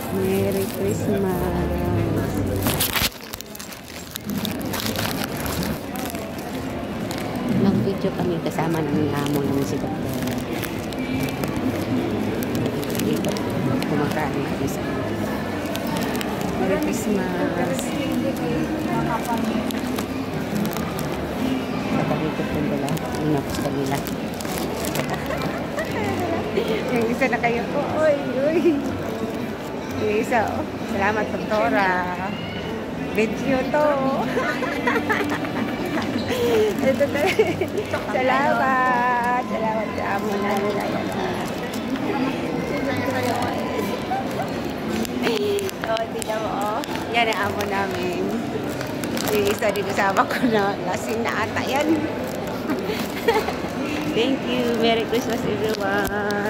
Merry Christmas. Nag-video kami kasama ng amo ng si Dr. Dito, kumakain kami sa Merry Christmas. Nakalikot yung dala. Inapos kanila. Yung isa na kayo po. Uy, uy. Yung isa, oh. Salamat, Doktora. Video to. Ito to. Salamat. Salamat sa amo namin. Oh, tignan mo, oh. Yan ang amo namin. Yung isa din kasama ko na lasing na ata yan. Thank you. Merry Christmas, everyone.